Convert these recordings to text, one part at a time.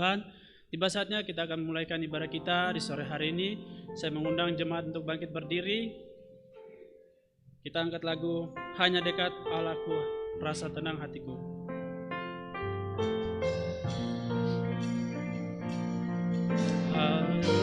Tuhan, tiba saatnya kita akan memulaikan ibadah kita di sore hari ini. Saya mengundang jemaat untuk bangkit berdiri. Kita angkat lagu Hanya Dekat Allahku, Rasa Tenang Hatiku. Haleluya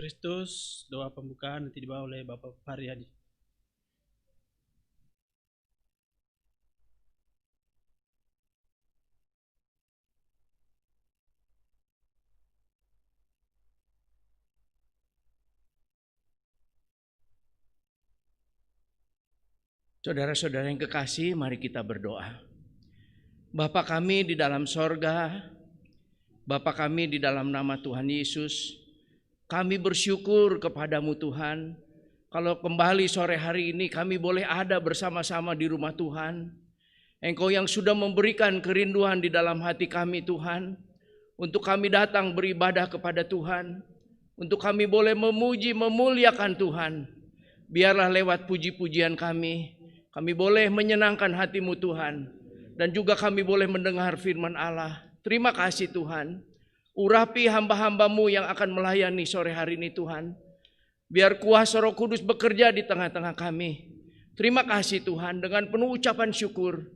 Kristus. Doa pembukaan nanti dibawa oleh Bapak Haryadi. Saudara-saudara yang kekasih, mari kita berdoa. Bapa kami di dalam sorga, Bapa kami di dalam nama Tuhan Yesus, kami bersyukur kepadamu Tuhan, kalau kembali sore hari ini kami boleh ada bersama-sama di rumah Tuhan. Engkau yang sudah memberikan kerinduan di dalam hati kami Tuhan, untuk kami datang beribadah kepada Tuhan, untuk kami boleh memuji, memuliakan Tuhan. Biarlah lewat puji-pujian kami boleh menyenangkan hati-Mu Tuhan, dan juga kami boleh mendengar firman Allah. Terima kasih Tuhan. Urapi hamba-hamba-Mu yang akan melayani sore hari ini Tuhan. Biar kuasa Roh Kudus bekerja di tengah-tengah kami. Terima kasih Tuhan, dengan penuh ucapan syukur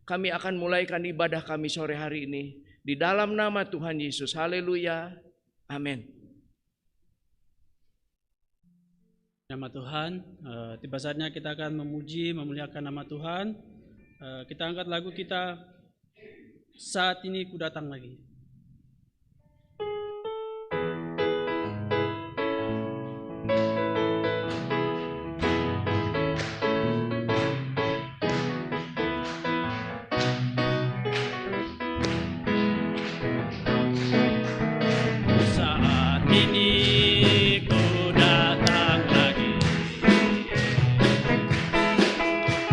kami akan mulaikan ibadah kami sore hari ini. Di dalam nama Tuhan Yesus. Haleluya. Amin. Nama Tuhan, tiba saatnya kita akan memuji, memuliakan nama Tuhan. Kita angkat lagu kita, Saat Ini Ku Datang Lagi.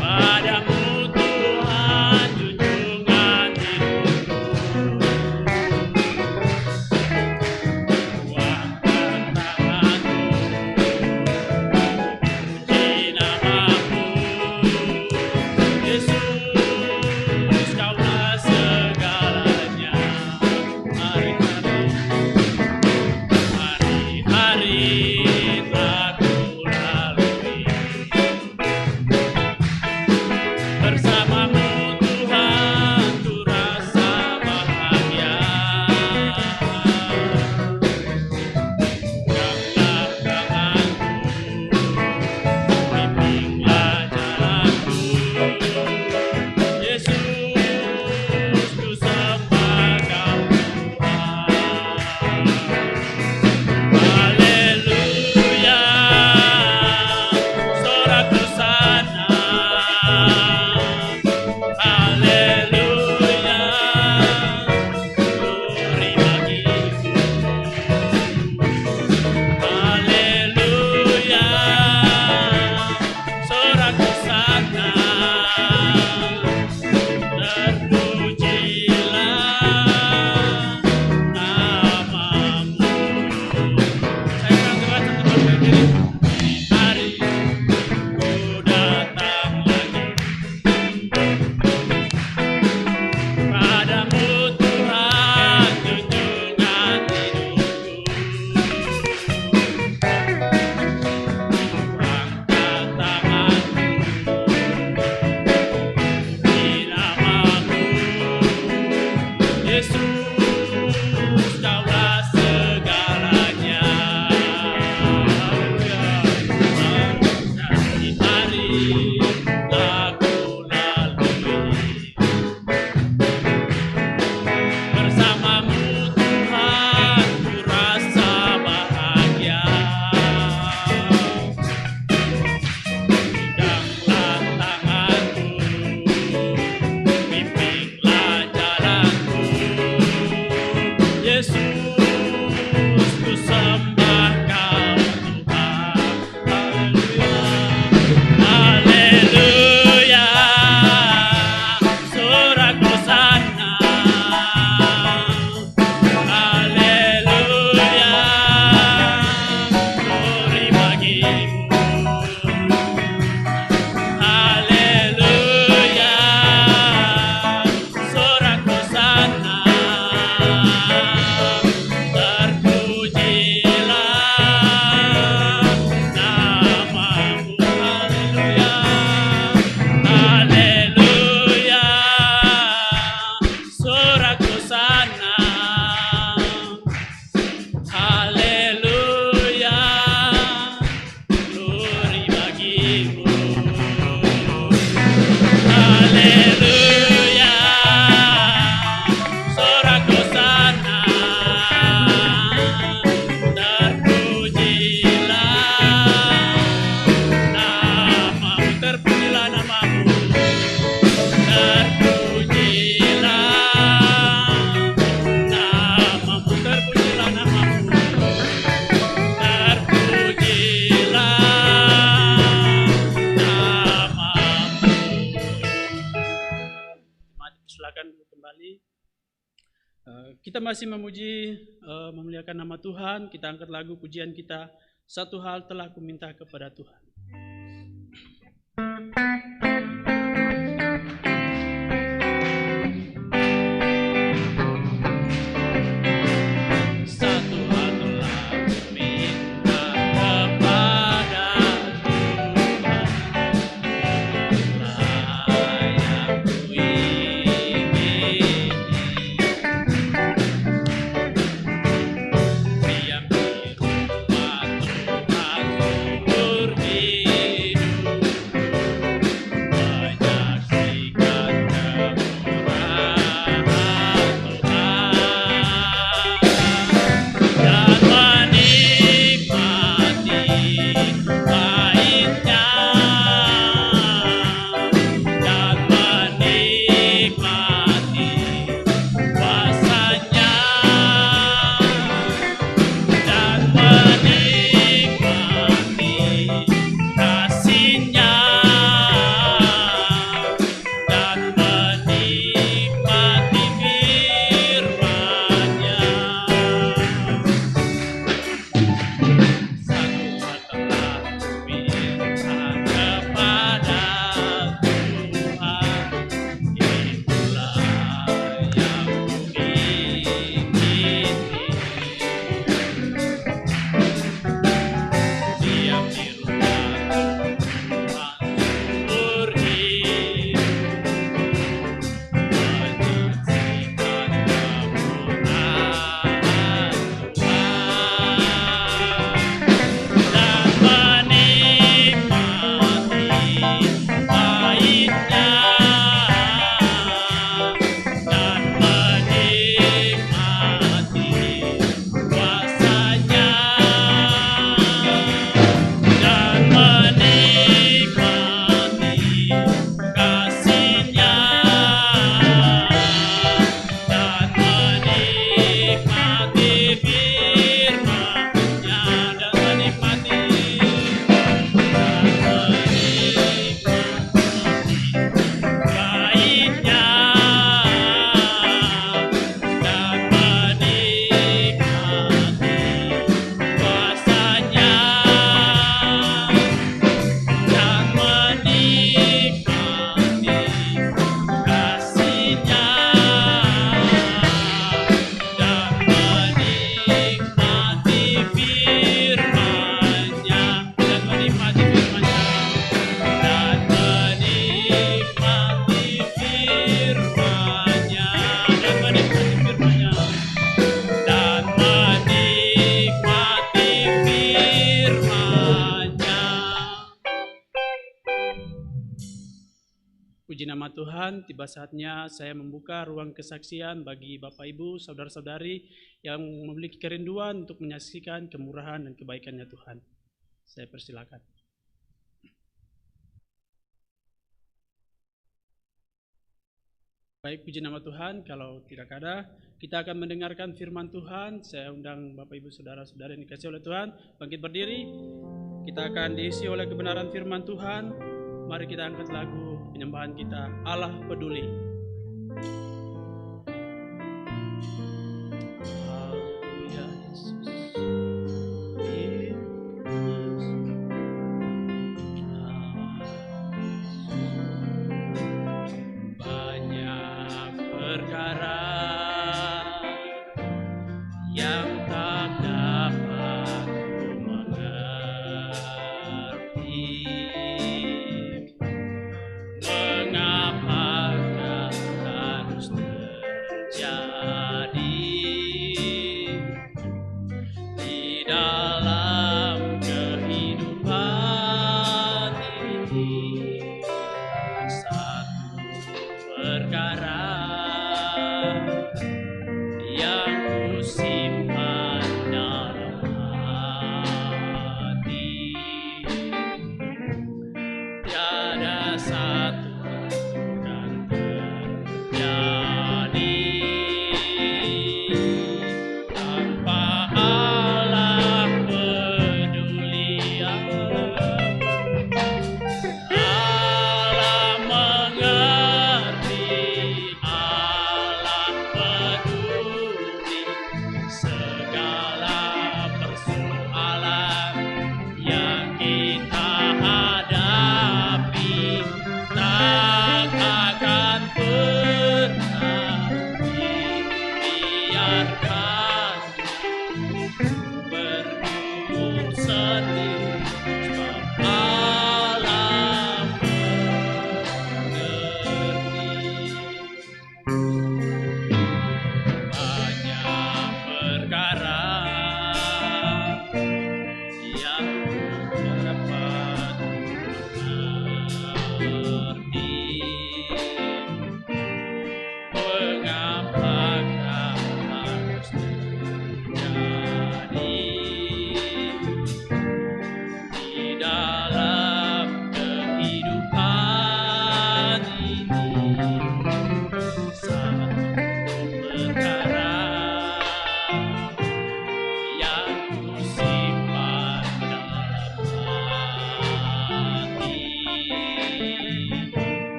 Padamu Tuhan junjungan hidupku. Kita masih memuji, memuliakan nama Tuhan. Kita angkat lagu pujian kita, satu hal telah kuminta kepada Tuhan. Puji nama Tuhan, tiba saatnya saya membuka ruang kesaksian bagi Bapak Ibu, Saudara-saudari yang memiliki kerinduan untuk menyaksikan kemurahan dan kebaikannya Tuhan. Saya persilakan. Baik, puji nama Tuhan. Kalau tidak ada, kita akan mendengarkan firman Tuhan. Saya undang Bapak Ibu, Saudara-saudari yang dikasihi oleh Tuhan, bangkit berdiri. Kita akan diisi oleh kebenaran firman Tuhan. Mari kita angkat lagu penyembahan kita, Allah Peduli. Haleluya Yesus. Banyak perkara yang tak dapat ku mengerti. Mengapakah harus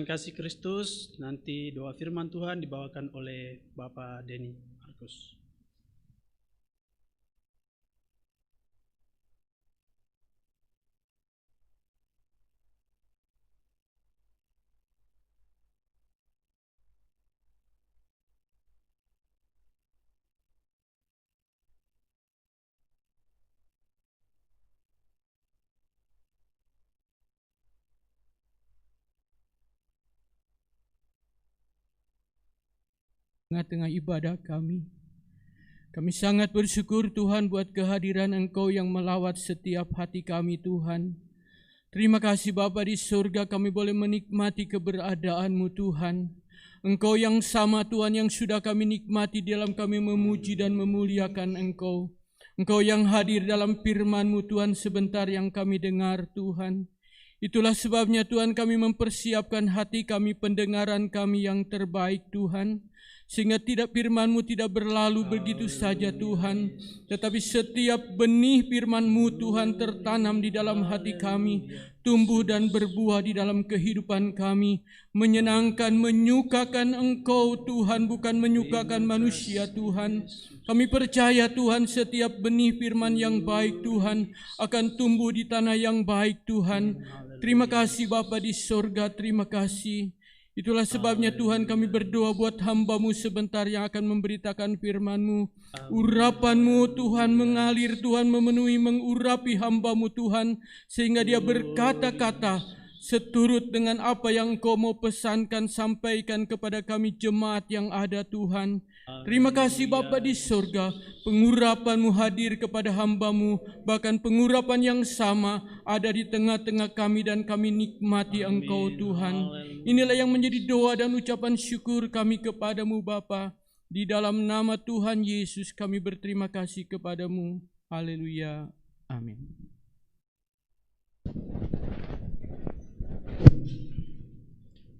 kasih Kristus, nanti doa firman Tuhan dibawakan oleh Bapak Denny Markus. Tengah-tengah ibadah kami. Kami sangat bersyukur Tuhan buat kehadiran Engkau yang melawat setiap hati kami Tuhan. Terima kasih Bapa di surga, kami boleh menikmati keberadaan-Mu Tuhan. Engkau yang sama Tuhan yang sudah kami nikmati dalam kami memuji dan memuliakan Engkau. Engkau yang hadir dalam firman-Mu Tuhan sebentar yang kami dengar Tuhan. Itulah sebabnya Tuhan kami mempersiapkan hati kami, pendengaran kami yang terbaik Tuhan. Sehingga tidak firman-Mu tidak berlalu begitu saja Tuhan, tetapi setiap benih firman-Mu Tuhan tertanam di dalam hati kami, tumbuh dan berbuah di dalam kehidupan kami, menyenangkan, menyukakan Engkau Tuhan, bukan menyukakan manusia Tuhan. Kami percaya Tuhan setiap benih firman yang baik Tuhan akan tumbuh di tanah yang baik Tuhan. Terima kasih Bapa di sorga, terima kasih. Itulah sebabnya Tuhan kami berdoa buat hamba-Mu sebentar yang akan memberitakan firman-Mu. Urapan-Mu Tuhan mengalir, Tuhan memenuhi, mengurapi hamba-Mu Tuhan. Sehingga dia berkata-kata seturut dengan apa yang Engkau mau pesankan, sampaikan kepada kami jemaat yang ada Tuhan. Terima kasih Bapa di surga, pengurapan-Mu hadir kepada hamba-Mu, bahkan pengurapan yang sama ada di tengah-tengah kami dan kami nikmati Engkau Tuhan. Inilah yang menjadi doa dan ucapan syukur kami kepadamu Bapa. Di dalam nama Tuhan Yesus kami berterima kasih kepadamu. Haleluya. Amin.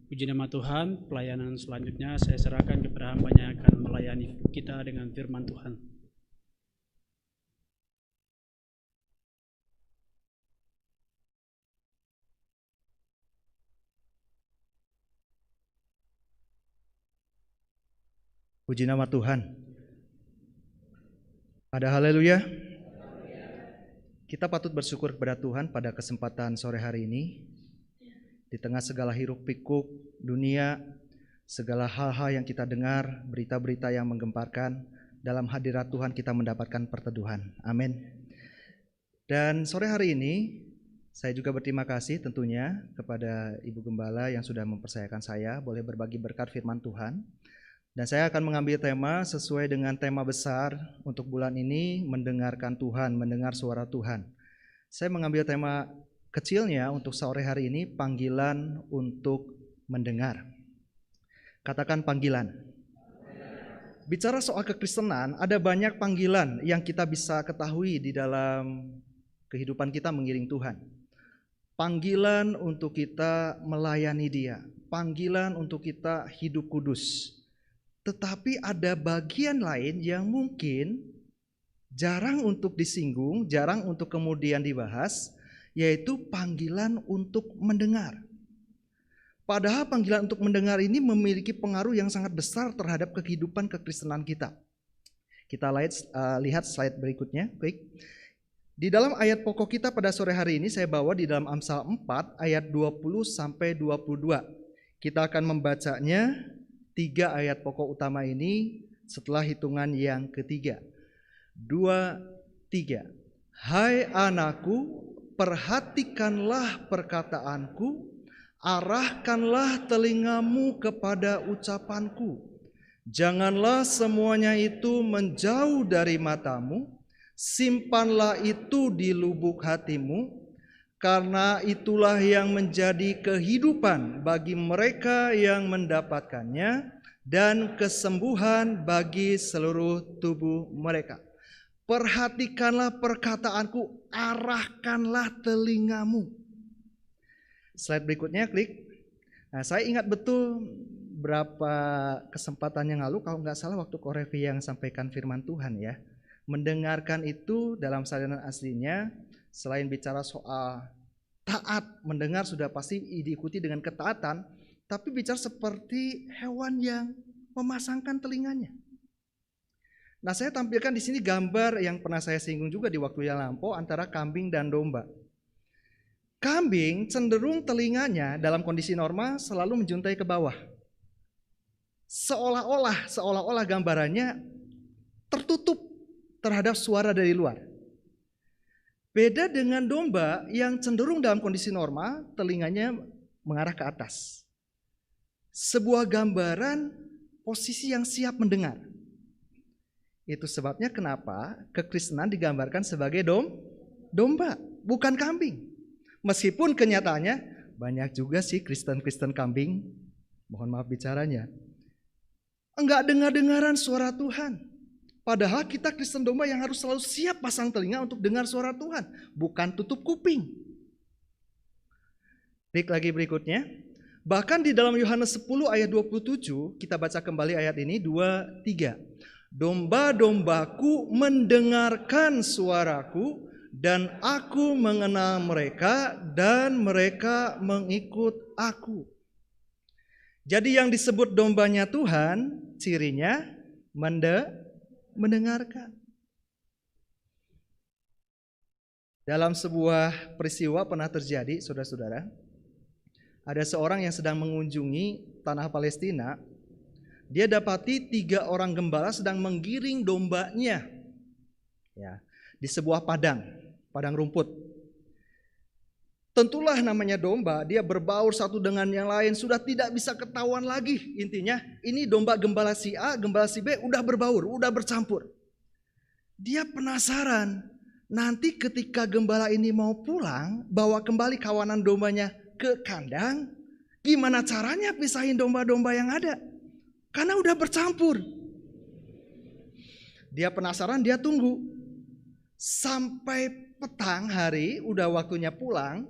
Puji nama Tuhan, pelayanan selanjutnya saya serahkan kepada hamba-Nya yang akan melayani kita dengan firman Tuhan. Puji nama Tuhan. Ada haleluya. Kita patut bersyukur kepada Tuhan pada kesempatan sore hari ini. Di tengah segala hiruk pikuk dunia, segala hal-hal yang kita dengar, berita-berita yang menggemparkan, dalam hadirat Tuhan kita mendapatkan perteduhan. Amin. Dan sore hari ini saya juga berterima kasih tentunya kepada Ibu Gembala yang sudah mempercayakan saya boleh berbagi berkat firman Tuhan. Dan saya akan mengambil tema sesuai dengan tema besar untuk bulan ini, mendengarkan Tuhan, mendengar suara Tuhan. Saya mengambil tema kecilnya untuk sore hari ini, panggilan untuk mendengar. Katakan panggilan. Bicara soal kekristenan, ada banyak panggilan yang kita bisa ketahui di dalam kehidupan kita mengiring Tuhan. Panggilan untuk kita melayani Dia, panggilan untuk kita hidup kudus. Tetapi ada bagian lain yang mungkin jarang untuk disinggung, jarang untuk kemudian dibahas, yaitu panggilan untuk mendengar. Padahal panggilan untuk mendengar ini memiliki pengaruh yang sangat besar terhadap kehidupan kekristenan kita. Kita lihat slide berikutnya. Baik. Di dalam ayat pokok kita pada sore hari ini saya bawa di dalam Amsal 4 ayat 20 sampai 22. Kita akan membacanya 3 ayat pokok utama ini setelah hitungan yang ketiga. 2, 3. Hai anakku, perhatikanlah perkataanku, arahkanlah telingamu kepada ucapanku. Janganlah semuanya itu menjauh dari matamu, simpanlah itu di lubuk hatimu, karena itulah yang menjadi kehidupan bagi mereka yang mendapatkannya dan kesembuhan bagi seluruh tubuh mereka. Perhatikanlah perkataanku, arahkanlah telingamu. Slide berikutnya, klik. Nah, saya ingat betul berapa kesempatan yang lalu, kalau nggak salah waktu Korevi yang sampaikan firman Tuhan ya. Mendengarkan itu dalam salinan aslinya, selain bicara soal taat, mendengar sudah pasti diikuti dengan ketaatan, tapi bicara seperti hewan yang memasangkan telinganya. Nah, saya tampilkan di sini gambar yang pernah saya singgung juga di waktu yang lampau antara kambing dan domba. Kambing cenderung telinganya dalam kondisi normal selalu menjuntai ke bawah. Seolah-olah gambarannya tertutup terhadap suara dari luar. Beda dengan domba yang cenderung dalam kondisi normal, telinganya mengarah ke atas. Sebuah gambaran posisi yang siap mendengar. Itu sebabnya kenapa kekristenan digambarkan sebagai domba, bukan kambing. Meskipun kenyataannya banyak juga sih Kristen-Kristen kambing, mohon maaf bicaranya, enggak dengar-dengaran suara Tuhan. Padahal kita Kristen domba yang harus selalu siap pasang telinga untuk dengar suara Tuhan, bukan tutup kuping. Klik lagi berikutnya. Bahkan di dalam Yohanes 10 ayat 27, kita baca kembali ayat ini 2-3. Domba-dombaku mendengarkan suaraku dan aku mengenal mereka dan mereka mengikut aku. Jadi yang disebut dombanya Tuhan, cirinya mendengarkan. Dalam sebuah peristiwa pernah terjadi, saudara-saudara, ada seorang yang sedang mengunjungi tanah Palestina. Dia dapati 3 orang gembala sedang menggiring dombanya ya, di sebuah padang rumput. Tentulah namanya domba, dia berbaur satu dengan yang lain, sudah tidak bisa ketahuan lagi. Intinya ini domba gembala si A, gembala si B udah berbaur, udah bercampur. Dia penasaran, nanti ketika gembala ini mau pulang, bawa kembali kawanan dombanya ke kandang, gimana caranya pisahin domba-domba yang ada? Karena udah bercampur. Dia penasaran, dia tunggu. Sampai petang hari, udah waktunya pulang.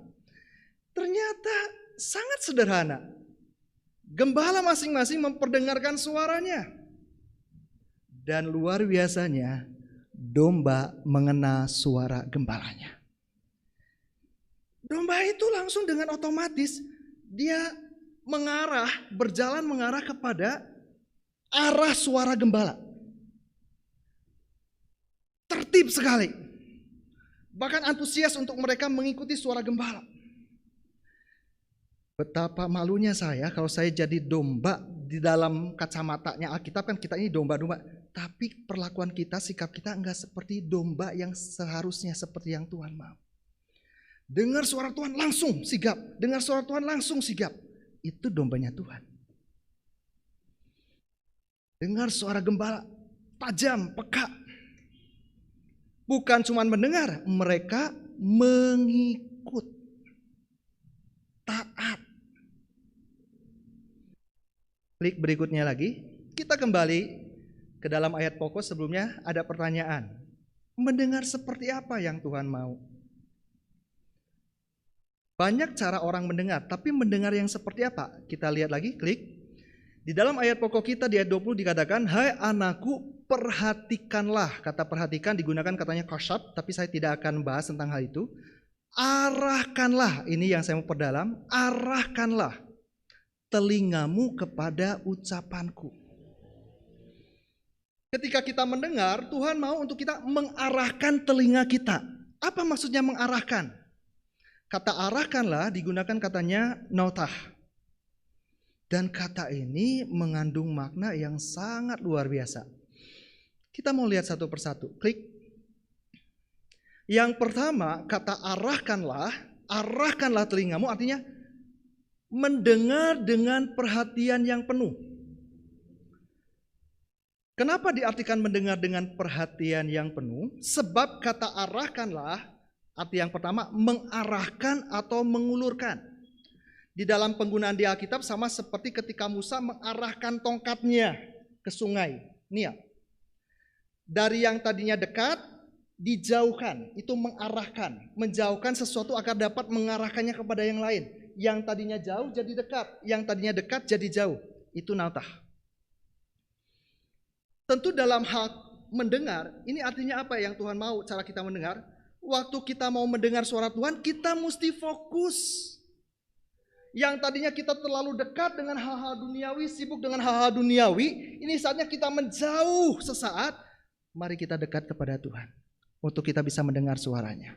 Ternyata sangat sederhana. Gembala masing-masing memperdengarkan suaranya. Dan luar biasanya, domba mengenal suara gembalanya. Domba itu langsung dengan otomatis, dia berjalan mengarah kepada arah suara gembala. Tertib sekali. Bahkan antusias untuk mereka mengikuti suara gembala. Betapa malunya saya kalau saya jadi domba di dalam kacamatanya Alkitab, kan kita ini domba-domba. Tapi perlakuan kita, sikap kita enggak seperti domba yang seharusnya seperti yang Tuhan mau. Dengar suara Tuhan langsung sigap. Dengar suara Tuhan langsung sigap. Itu dombanya Tuhan. Dengar suara gembala, tajam, peka. Bukan cuma mendengar, mereka mengikut. Taat. Klik berikutnya lagi. Kita kembali ke dalam ayat pokok sebelumnya, ada pertanyaan. Mendengar seperti apa yang Tuhan mau? Banyak cara orang mendengar, tapi mendengar yang seperti apa? Kita lihat lagi, klik. Di dalam ayat pokok kita di ayat 20 dikatakan, hai anakku perhatikanlah. Kata perhatikan digunakan katanya koshab, tapi saya tidak akan bahas tentang hal itu. Arahkanlah, ini yang saya mau perdalam. Arahkanlah telingamu kepada ucapanku. Ketika kita mendengar, Tuhan mau untuk kita mengarahkan telinga kita. Apa maksudnya mengarahkan? Kata arahkanlah digunakan katanya nautah. Dan kata ini mengandung makna yang sangat luar biasa. Kita mau lihat satu persatu. Klik. Yang pertama, kata arahkanlah telingamu artinya mendengar dengan perhatian yang penuh. Kenapa diartikan mendengar dengan perhatian yang penuh? Sebab kata arahkanlah, arti yang pertama mengarahkan atau mengulurkan. Di dalam penggunaan di Alkitab sama seperti ketika Musa mengarahkan tongkatnya ke sungai Nil. Dari yang tadinya dekat, dijauhkan. Itu mengarahkan. Menjauhkan sesuatu agar dapat mengarahkannya kepada yang lain. Yang tadinya jauh jadi dekat. Yang tadinya dekat jadi jauh. Itu nautah. Tentu dalam hal mendengar, ini artinya apa yang Tuhan mau cara kita mendengar? Waktu kita mau mendengar suara Tuhan, kita mesti fokus. Yang tadinya kita terlalu dekat dengan hal-hal duniawi, sibuk dengan hal-hal duniawi, ini saatnya kita menjauh sesaat. Mari kita dekat kepada Tuhan untuk kita bisa mendengar suaranya.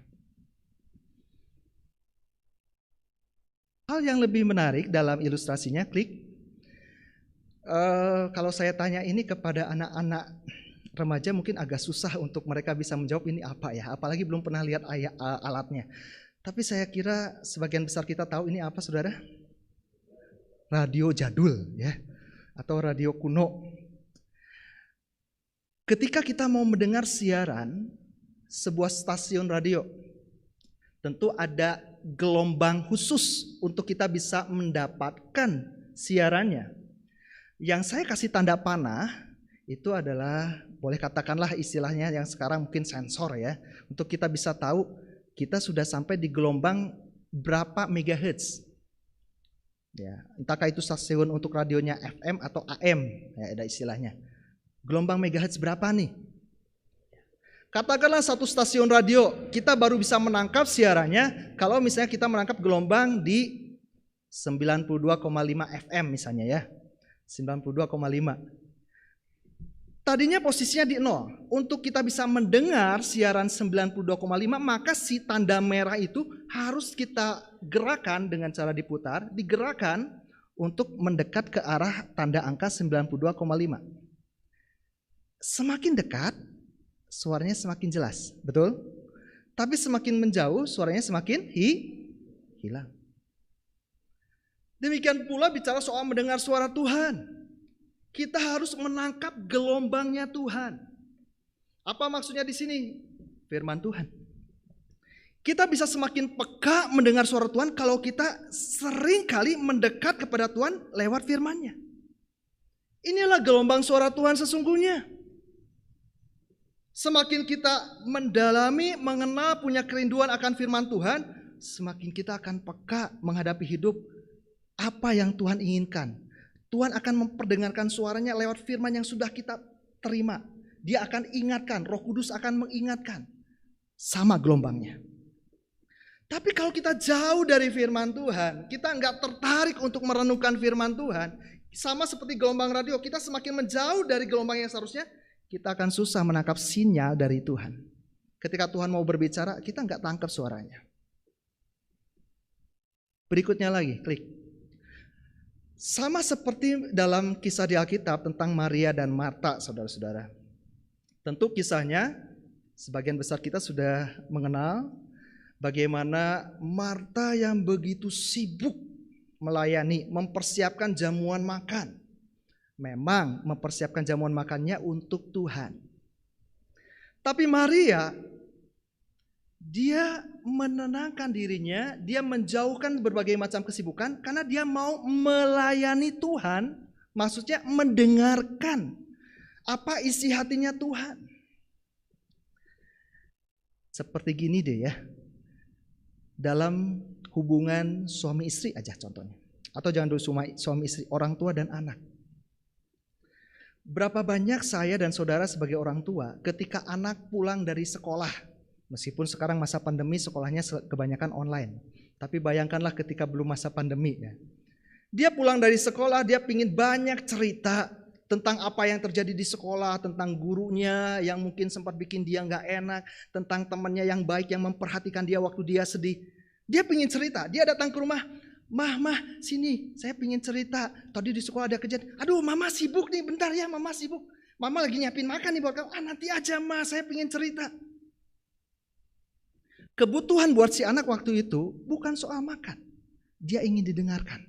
Hal yang lebih menarik dalam ilustrasinya, klik. Kalau saya tanya ini kepada anak-anak remaja mungkin agak susah untuk mereka bisa menjawab ini apa ya, apalagi belum pernah lihat alatnya. Tapi saya kira sebagian besar kita tahu ini apa, saudara? Radio jadul ya, atau radio kuno. Ketika kita mau mendengar siaran sebuah stasiun radio, tentu ada gelombang khusus untuk kita bisa mendapatkan siarannya. Yang saya kasih tanda panah itu adalah, boleh katakanlah istilahnya yang sekarang mungkin sensor ya, untuk kita bisa tahu kita sudah sampai di gelombang berapa megahertz. Ya, entahkah itu stasiun untuk radionya FM atau AM, ya ada istilahnya. Gelombang megahertz berapa nih? Katakanlah satu stasiun radio, kita baru bisa menangkap siarannya kalau misalnya kita menangkap gelombang di 92,5 FM misalnya ya. 92,5. Tadinya posisinya di 0. Untuk kita bisa mendengar siaran 92,5, maka si tanda merah itu harus kita gerakan dengan cara diputar, digerakkan untuk mendekat ke arah tanda angka 92,5. Semakin dekat, suaranya semakin jelas, betul? Tapi semakin menjauh, suaranya semakin hilang. Demikian pula bicara soal mendengar suara Tuhan. Kita harus menangkap gelombangnya Tuhan. Apa maksudnya di sini? Firman Tuhan. Kita bisa semakin peka mendengar suara Tuhan kalau kita sering kali mendekat kepada Tuhan lewat firman-Nya. Inilah gelombang suara Tuhan sesungguhnya. Semakin kita mendalami, mengenal, punya kerinduan akan firman Tuhan, semakin kita akan peka menghadapi hidup apa yang Tuhan inginkan. Tuhan akan memperdengarkan suaranya lewat firman yang sudah kita terima. Dia akan ingatkan, Roh Kudus akan mengingatkan. Sama gelombangnya. Tapi kalau kita jauh dari firman Tuhan, kita nggak tertarik untuk merenungkan firman Tuhan, sama seperti gelombang radio, kita semakin menjauh dari gelombang yang seharusnya, kita akan susah menangkap sinyal dari Tuhan. Ketika Tuhan mau berbicara, kita nggak tangkap suaranya. Berikutnya lagi, klik. Sama seperti dalam kisah di Alkitab tentang Maria dan Marta, saudara-saudara. Tentu kisahnya sebagian besar kita sudah mengenal bagaimana Marta yang begitu sibuk melayani, mempersiapkan jamuan makan. Memang mempersiapkan jamuan makannya untuk Tuhan. Tapi Maria, dia menenangkan dirinya, dia menjauhkan berbagai macam kesibukan karena dia mau melayani Tuhan, maksudnya mendengarkan apa isi hatinya Tuhan. Seperti gini deh ya, dalam hubungan suami istri aja contohnya, atau jangan dulu suami istri, orang tua dan anak. Berapa banyak saya dan saudara sebagai orang tua ketika anak pulang dari sekolah, meskipun sekarang masa pandemi sekolahnya kebanyakan online. Tapi bayangkanlah ketika belum masa pandemi ya. Dia pulang dari sekolah, dia pingin banyak cerita tentang apa yang terjadi di sekolah, tentang gurunya yang mungkin sempat bikin dia gak enak, tentang temannya yang baik yang memperhatikan dia waktu dia sedih. Dia pingin cerita, dia datang ke rumah, Mah, sini saya pingin cerita. Tadi di sekolah ada kejadian, aduh mama sibuk nih, bentar ya mama sibuk. Mama lagi nyiapin makan nih buat kamu, nanti aja mah saya pingin cerita. Kebutuhan buat si anak waktu itu bukan soal makan. Dia ingin didengarkan.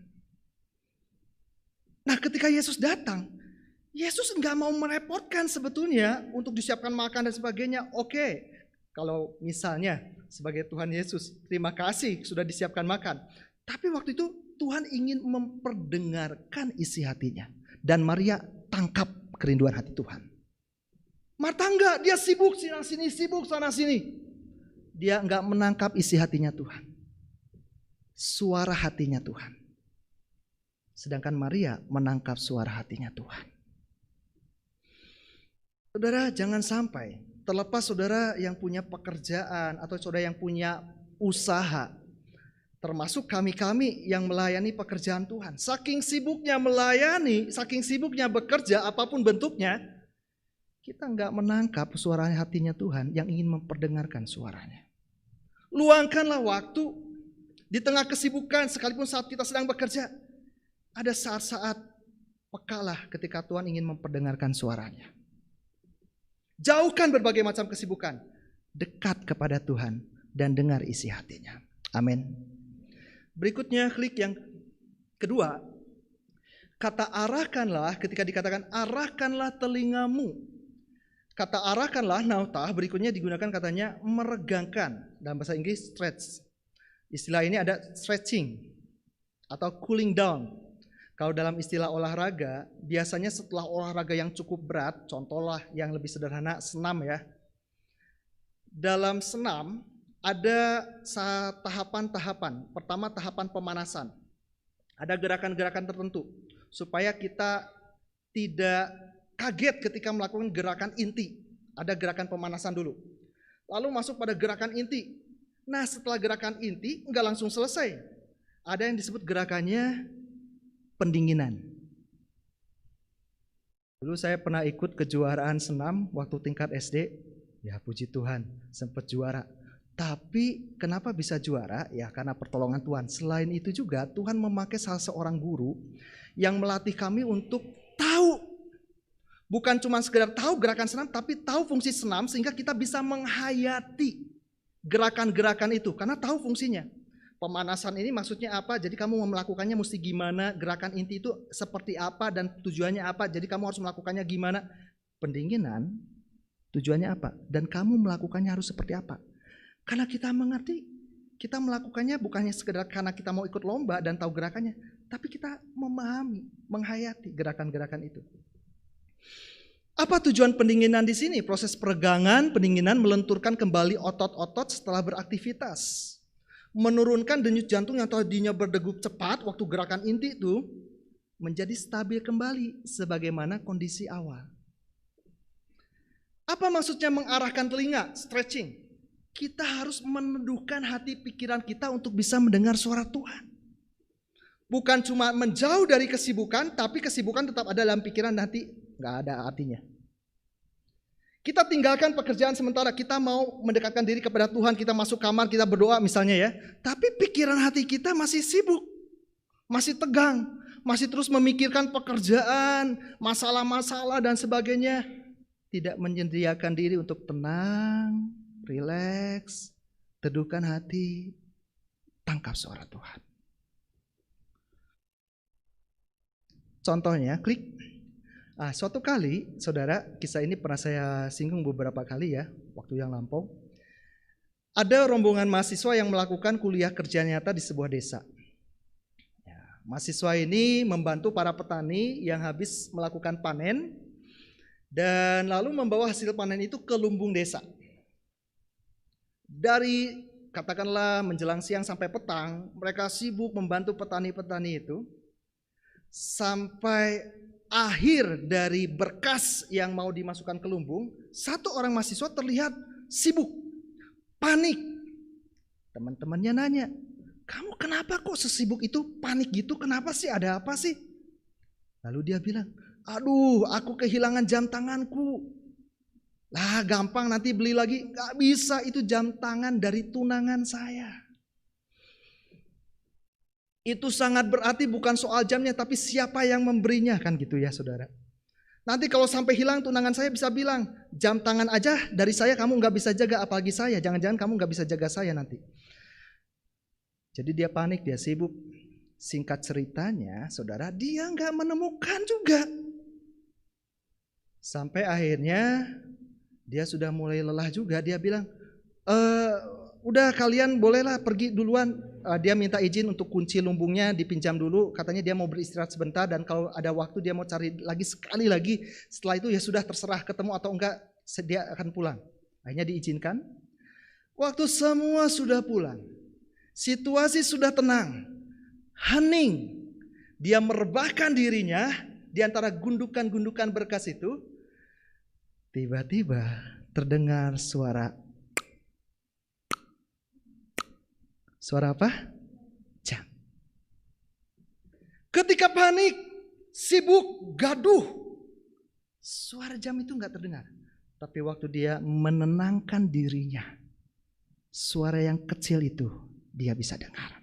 Nah ketika Yesus datang, Yesus nggak mau merepotkan sebetulnya untuk disiapkan makan dan sebagainya. Oke, kalau misalnya sebagai Tuhan Yesus, terima kasih sudah disiapkan makan. Tapi waktu itu Tuhan ingin memperdengarkan isi hatinya. Dan Maria tangkap kerinduan hati Tuhan. Marta enggak, dia sibuk sana sini, sibuk sana sini. Dia enggak menangkap isi hatinya Tuhan. Suara hatinya Tuhan. Sedangkan Maria menangkap suara hatinya Tuhan. Saudara, jangan sampai terlepas saudara yang punya pekerjaan atau saudara yang punya usaha, termasuk kami-kami yang melayani pekerjaan Tuhan. Saking sibuknya melayani, saking sibuknya bekerja apapun bentuknya, kita nggak menangkap suara hatinya Tuhan yang ingin memperdengarkan suaranya. Luangkanlah waktu di tengah kesibukan, sekalipun saat kita sedang bekerja, ada saat-saat pekalah ketika Tuhan ingin memperdengarkan suaranya. Jauhkan berbagai macam kesibukan, dekat kepada Tuhan dan dengar isi hatinya. Amin. Berikutnya klik yang kedua. Kata arahkanlah, ketika dikatakan arahkanlah telingamu. Kata arahkanlah, nautah, berikutnya digunakan katanya meregangkan. Dalam bahasa Inggris stretch. Istilah ini ada stretching atau cooling down. Kalau dalam istilah olahraga, biasanya setelah olahraga yang cukup berat, contohlah yang lebih sederhana, senam ya. Dalam senam ada tahapan-tahapan. Pertama tahapan pemanasan. Ada gerakan-gerakan tertentu supaya kita tidak kaget ketika melakukan gerakan inti. Ada gerakan pemanasan dulu. Lalu masuk pada gerakan inti. Nah, setelah gerakan inti enggak langsung selesai. Ada yang disebut gerakannya pendinginan. Dulu saya pernah ikut kejuaraan senam waktu tingkat SD. Ya puji Tuhan, sempat juara. Tapi kenapa bisa juara? Ya karena pertolongan Tuhan. Selain itu juga Tuhan memakai salah seorang guru yang melatih kami untuk tahu. Bukan cuma sekedar tahu gerakan senam, tapi tahu fungsi senam sehingga kita bisa menghayati gerakan-gerakan itu. Karena tahu fungsinya. Pemanasan ini maksudnya apa? Jadi kamu mau melakukannya mesti gimana? Gerakan inti itu seperti apa dan tujuannya apa? Jadi kamu harus melakukannya gimana? Pendinginan tujuannya apa? Dan kamu melakukannya harus seperti apa? Karena kita mengerti, kita melakukannya bukannya sekedar karena kita mau ikut lomba dan tahu gerakannya, tapi kita memahami, menghayati gerakan-gerakan itu. Apa tujuan pendinginan di sini? Proses peregangan, pendinginan melenturkan kembali otot-otot setelah beraktivitas. Menurunkan denyut jantung yang tadinya berdegup cepat waktu gerakan inti itu menjadi stabil kembali sebagaimana kondisi awal. Apa maksudnya mengarahkan telinga? Stretching. Kita harus meneduhkan hati pikiran kita untuk bisa mendengar suara Tuhan. Bukan cuma menjauh dari kesibukan, tapi kesibukan tetap ada dalam pikiran dan hati, nggak ada artinya. Kita tinggalkan pekerjaan sementara, kita mau mendekatkan diri kepada Tuhan, kita masuk kamar, kita berdoa misalnya ya. Tapi pikiran hati kita masih sibuk, masih tegang, masih terus memikirkan pekerjaan, masalah-masalah dan sebagainya. Tidak menyediakan diri untuk tenang, rileks, teduhkan hati, tangkap suara Tuhan. Contohnya, klik. Suatu kali, saudara, kisah ini pernah saya singgung beberapa kali ya, waktu yang lampau. Ada rombongan mahasiswa yang melakukan kuliah kerja nyata di sebuah desa. Ya, mahasiswa ini membantu para petani yang habis melakukan panen dan lalu membawa hasil panen itu ke lumbung desa. Dari katakanlah menjelang siang sampai petang, mereka sibuk membantu petani-petani itu sampai akhir dari berkas yang mau dimasukkan ke lumbung, satu orang mahasiswa terlihat sibuk, panik. Teman-temannya nanya, kamu kenapa kok sesibuk itu, panik gitu, kenapa sih, ada apa sih? Lalu dia bilang, aduh aku kehilangan jam tanganku. Lah gampang nanti beli lagi, gak bisa, itu jam tangan dari tunangan saya. Itu sangat berarti bukan soal jamnya, tapi siapa yang memberinya, kan gitu ya saudara. Nanti kalau sampai hilang tunangan saya bisa bilang, jam tangan aja dari saya kamu gak bisa jaga, apalagi saya, jangan-jangan kamu gak bisa jaga saya nanti. Jadi dia panik, dia sibuk. Singkat ceritanya saudara, dia gak menemukan juga. Sampai akhirnya dia sudah mulai lelah juga, dia bilang, udah kalian bolehlah pergi duluan. Dia minta izin untuk kunci lumbungnya dipinjam dulu. Katanya dia mau beristirahat sebentar dan kalau ada waktu dia mau cari lagi sekali lagi. Setelah itu ya sudah terserah ketemu atau enggak dia akan pulang. Akhirnya diizinkan. Waktu semua sudah pulang, situasi sudah tenang, hening. Dia merebahkan dirinya di antara gundukan-gundukan berkas itu. Tiba-tiba terdengar suara apa? Ketika panik, sibuk, gaduh, suara jam itu nggak terdengar. Tapi waktu dia menenangkan dirinya, suara yang kecil itu dia bisa dengar.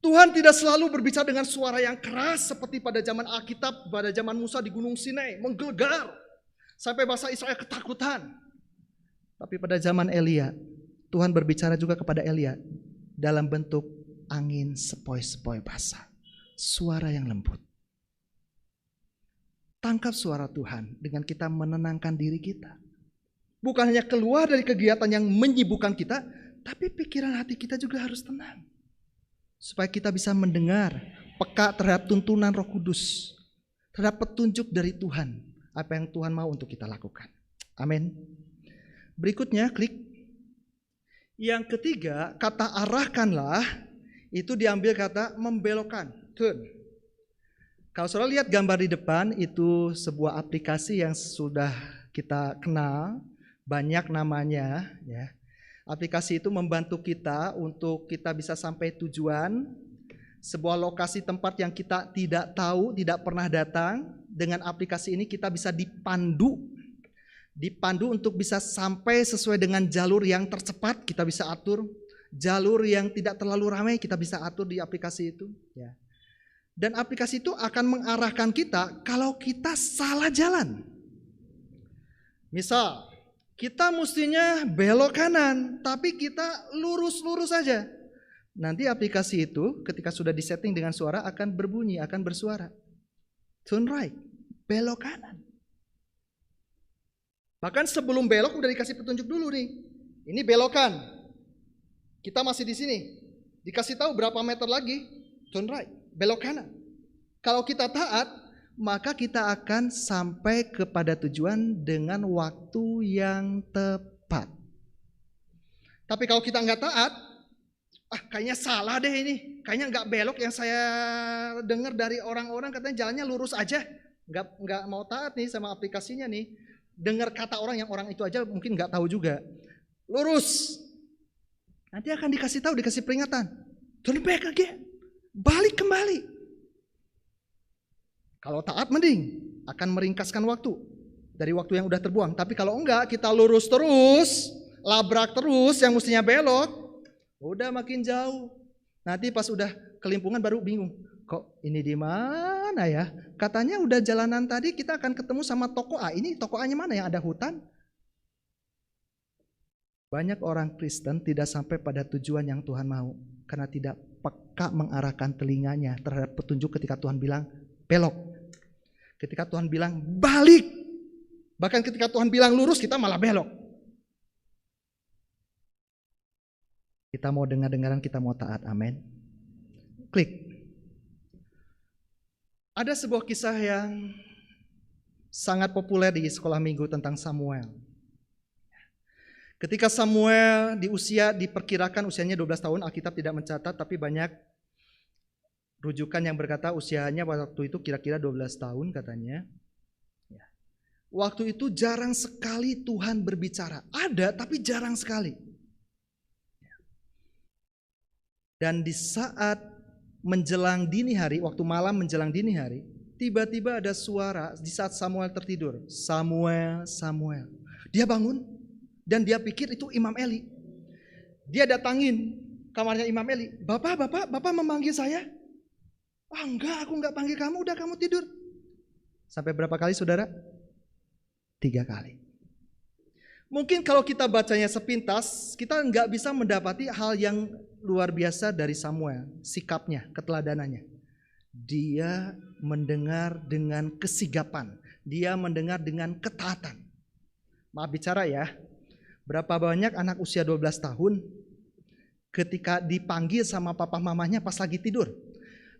Tuhan tidak selalu berbicara dengan suara yang keras seperti pada zaman Alkitab, pada zaman Musa di Gunung Sinai, menggelegar sampai bangsa Israel ketakutan. Tapi pada zaman Elia, Tuhan berbicara juga kepada Elia dalam bentuk angin sepoi-sepoi basah, suara yang lembut. Tangkap suara Tuhan dengan kita menenangkan diri kita. Bukan hanya keluar dari kegiatan yang menyibukkan kita, tapi pikiran hati kita juga harus tenang. Supaya kita bisa mendengar, peka terhadap tuntunan Roh Kudus, terhadap petunjuk dari Tuhan, apa yang Tuhan mau untuk kita lakukan. Amin. Berikutnya, klik. Yang ketiga, kata arahkanlah, itu diambil kata membelokkan, turn. Kalau saudara lihat gambar di depan, itu sebuah aplikasi yang sudah kita kenal, banyak namanya, ya. Aplikasi itu membantu kita untuk kita bisa sampai tujuan, sebuah lokasi tempat yang kita tidak tahu, tidak pernah datang. Dengan aplikasi ini kita bisa dipandu untuk bisa sampai sesuai dengan jalur yang tercepat, kita bisa atur. Jalur yang tidak terlalu ramai kita bisa atur di aplikasi itu. Ya. Dan aplikasi itu akan mengarahkan kita kalau kita salah jalan. Misal, kita mestinya belok kanan, tapi kita lurus-lurus saja. Nanti aplikasi itu ketika sudah disetting dengan suara akan berbunyi, akan bersuara. Turn right, belok kanan. Bahkan sebelum belok udah dikasih petunjuk dulu nih. Ini belokan. Kita masih di sini. Dikasih tahu berapa meter lagi, turn right, belok kanan. Kalau kita taat, maka kita akan sampai kepada tujuan dengan waktu yang tepat. Tapi kalau kita nggak taat, kayaknya salah deh ini, kayaknya nggak belok yang saya dengar dari orang-orang katanya jalannya lurus aja, nggak mau taat nih sama aplikasinya nih, dengar kata orang yang orang itu aja mungkin nggak tahu juga, lurus, nanti akan dikasih tahu, dikasih peringatan, turn back again, balik kembali. Kalau taat mending akan meringkaskan waktu dari waktu yang udah terbuang. Tapi kalau enggak, kita lurus terus, labrak terus yang mestinya belok, udah makin jauh. Nanti pas udah kelimpungan baru bingung. Kok ini di mana ya? Katanya udah jalanan tadi kita akan ketemu sama toko A. Ini toko A-nya mana yang ada hutan? Banyak orang Kristen tidak sampai pada tujuan yang Tuhan mau karena tidak peka mengarahkan telinganya terhadap petunjuk ketika Tuhan bilang belok. Ketika Tuhan bilang balik. Bahkan ketika Tuhan bilang lurus kita malah belok. Kita mau dengar-dengaran, kita mau taat. Amin. Klik. Ada sebuah kisah yang sangat populer di sekolah minggu tentang Samuel. Ketika Samuel diperkirakan usianya 12 tahun, Alkitab tidak mencatat, tapi banyak rujukan yang berkata usianya waktu itu kira-kira 12 tahun katanya. Waktu itu jarang sekali Tuhan berbicara. Ada tapi jarang sekali. Dan di saat menjelang dini hari, waktu malam menjelang dini hari, tiba-tiba ada suara di saat Samuel tertidur. Samuel, Samuel. Dia bangun dan dia pikir itu Imam Eli. Dia datangin kamarnya Imam Eli. Bapak memanggil saya? Enggak, aku enggak panggil kamu, udah kamu tidur. Sampai berapa kali saudara? 3 kali. Mungkin kalau kita bacanya sepintas, kita enggak bisa mendapati hal yang luar biasa dari Samuel. Sikapnya, keteladanannya. Dia mendengar dengan kesigapan. Dia mendengar dengan ketaatan. Maaf bicara ya, berapa banyak anak usia 12 tahun ketika dipanggil sama papa mamanya pas lagi tidur.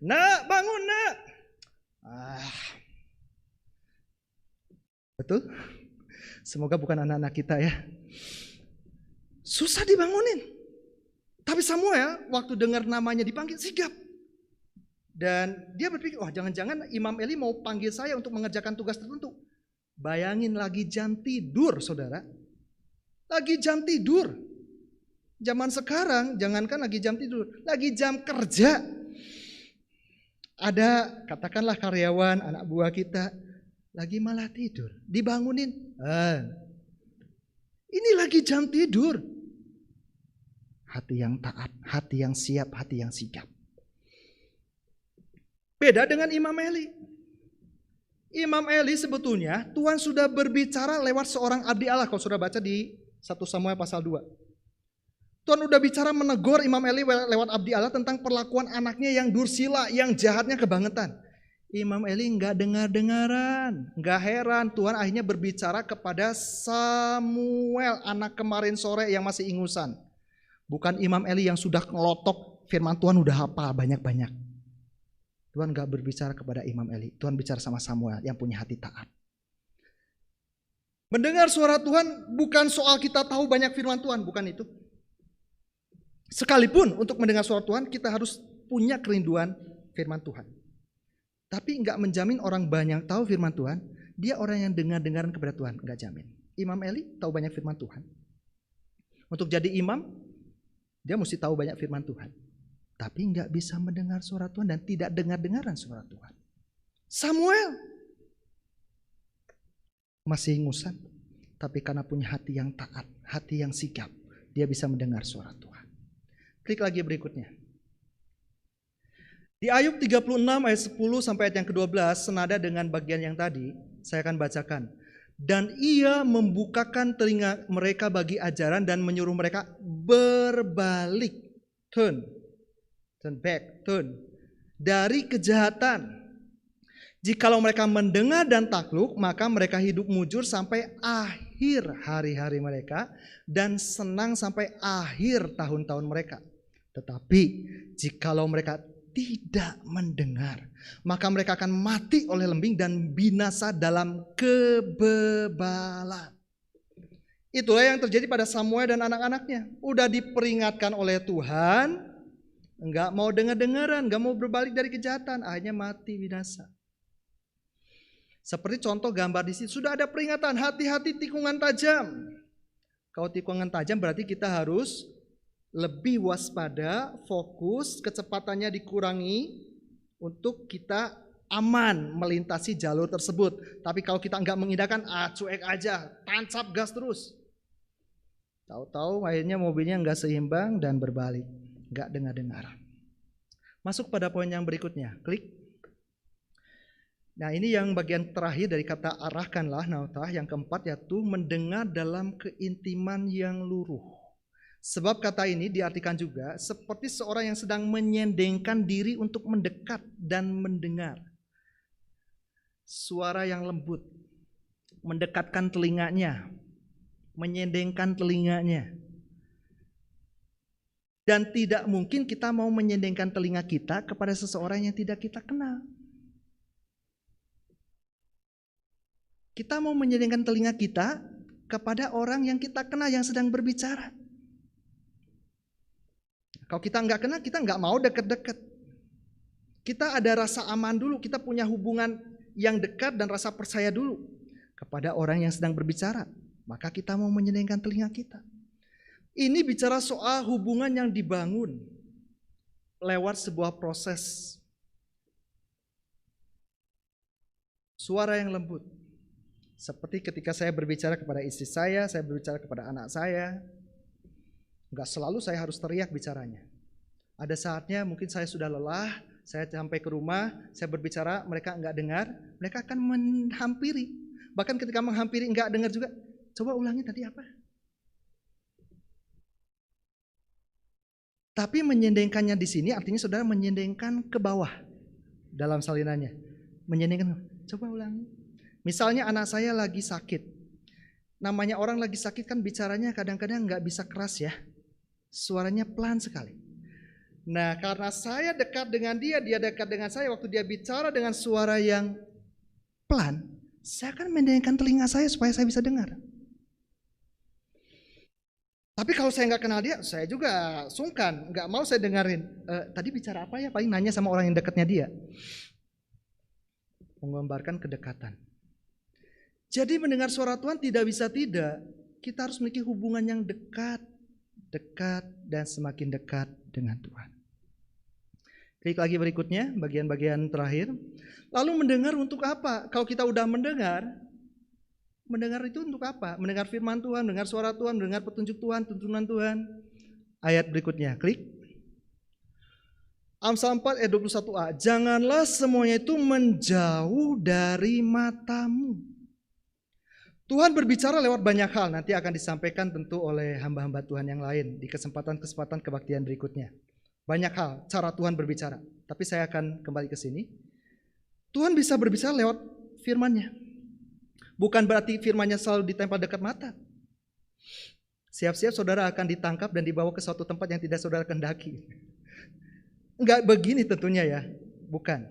Nak, bangun nak. Betul? Semoga bukan anak-anak kita ya. Susah dibangunin. Tapi Samuel waktu dengar namanya dipanggil sigap. Dan dia berpikir, jangan-jangan Imam Eli mau panggil saya untuk mengerjakan tugas tertentu. Bayangin lagi jam tidur saudara. Lagi jam tidur. Zaman sekarang jangankan lagi jam tidur, lagi jam kerja. Ada katakanlah karyawan, anak buah kita lagi malah tidur, dibangunin. Ini lagi jam tidur. Hati yang taat, hati yang siap, hati yang sigap. Beda dengan Imam Eli. Imam Eli sebetulnya Tuhan sudah berbicara lewat seorang abdi Allah. Kalau sudah baca di 1 Samuel pasal 2. Tuhan udah bicara menegur Imam Eli lewat abdi Allah tentang perlakuan anaknya yang dursila, yang jahatnya kebangetan. Imam Eli nggak dengar-dengaran, nggak heran. Tuhan akhirnya berbicara kepada Samuel, anak kemarin sore yang masih ingusan. Bukan Imam Eli yang sudah ngelotok firman Tuhan udah hafal banyak-banyak. Tuhan nggak berbicara kepada Imam Eli. Tuhan bicara sama Samuel yang punya hati taat. Mendengar suara Tuhan bukan soal kita tahu banyak firman Tuhan, bukan itu. Sekalipun untuk mendengar suara Tuhan kita harus punya kerinduan firman Tuhan. Tapi nggak menjamin orang banyak tahu firman Tuhan, dia orang yang dengar-dengaran kepada Tuhan, nggak jamin. Imam Eli tahu banyak firman Tuhan. Untuk jadi imam, dia mesti tahu banyak firman Tuhan. Tapi nggak bisa mendengar suara Tuhan dan tidak dengar-dengaran suara Tuhan. Samuel masih ingusan, tapi karena punya hati yang taat, hati yang sigap, dia bisa mendengar suara Tuhan. Klik lagi berikutnya. Di Ayub 36 ayat 10 sampai ayat yang ke-12, senada dengan bagian yang tadi, saya akan bacakan. Dan ia membukakan telinga mereka bagi ajaran dan menyuruh mereka berbalik. Turn back, dari kejahatan. Jikalau mereka mendengar dan takluk, maka mereka hidup mujur sampai akhir hari-hari mereka dan senang sampai akhir tahun-tahun mereka. Tetapi jikalau mereka tidak mendengar, maka mereka akan mati oleh lembing dan binasa dalam kebebalan. Itulah yang terjadi pada Samuel dan anak-anaknya. Udah diperingatkan oleh Tuhan, enggak mau dengar-dengaran, enggak mau berbalik dari kejahatan, akhirnya mati binasa. Seperti contoh gambar di sini, sudah ada peringatan, hati-hati tikungan tajam. Kalau tikungan tajam berarti kita harus lebih waspada, fokus, kecepatannya dikurangi untuk kita aman melintasi jalur tersebut. Tapi kalau kita enggak mengindahkan, cuek aja, tancap gas terus. Tahu-tahu akhirnya mobilnya enggak seimbang dan berbalik, enggak dengar-dengar. Masuk pada poin yang berikutnya, klik. Nah ini yang bagian terakhir dari kata arahkanlah, nautah, yang keempat yaitu mendengar dalam keintiman yang luruh. Sebab kata ini diartikan juga seperti seorang yang sedang menyendengkan diri untuk mendekat dan mendengar. Suara yang lembut, mendekatkan telinganya, menyendengkan telinganya. Dan tidak mungkin kita mau menyendengkan telinga kita kepada seseorang yang tidak kita kenal. Kita mau menyendengkan telinga kita kepada orang yang kita kenal yang sedang berbicara. Kalau kita nggak kenal, kita nggak mau deket-deket. Kita ada rasa aman dulu, kita punya hubungan yang dekat dan rasa percaya dulu kepada orang yang sedang berbicara. Maka kita mau menyendengkan telinga kita. Ini bicara soal hubungan yang dibangun lewat sebuah proses. Suara yang lembut. Seperti ketika saya berbicara kepada istri saya berbicara kepada anak saya. Enggak selalu saya harus teriak bicaranya. Ada saatnya mungkin saya sudah lelah, saya sampai ke rumah, saya berbicara, mereka enggak dengar, mereka akan menghampiri. Bahkan ketika menghampiri enggak dengar juga, coba ulangi tadi apa? Tapi menyendengkannya di sini artinya saudara menyendengkan ke bawah dalam salinannya. Menyendengkan, coba ulangi. Misalnya anak saya lagi sakit. Namanya orang lagi sakit kan bicaranya kadang-kadang enggak bisa keras ya. Suaranya pelan sekali. Nah karena saya dekat dengan dia dekat dengan saya. Waktu dia bicara dengan suara yang pelan, saya akan mendengkan telinga saya supaya saya bisa dengar. Tapi kalau saya nggak kenal dia, saya juga sungkan, nggak mau saya dengerin. Tadi bicara apa ya? Paling nanya sama orang yang dekatnya dia. Menggambarkan kedekatan. Jadi mendengar suara Tuhan tidak bisa tidak. Kita harus memiliki hubungan yang dekat dan semakin dekat dengan Tuhan. Klik lagi berikutnya, bagian-bagian terakhir. Lalu mendengar untuk apa? Kalau kita udah mendengar itu untuk apa? Mendengar firman Tuhan, mendengar suara Tuhan, mendengar petunjuk Tuhan, tuntunan Tuhan. Ayat berikutnya, klik. Amsal 4 ayat 21a. Janganlah semuanya itu menjauh dari matamu. Tuhan berbicara lewat banyak hal, nanti akan disampaikan tentu oleh hamba-hamba Tuhan yang lain di kesempatan-kesempatan kebaktian berikutnya. Banyak hal cara Tuhan berbicara, tapi saya akan kembali ke sini. Tuhan bisa berbicara lewat firman-Nya. Bukan berarti firman-Nya selalu ditempel dekat mata. Siap-siap saudara akan ditangkap dan dibawa ke suatu tempat yang tidak saudara kehendaki. Enggak begini tentunya ya, bukan.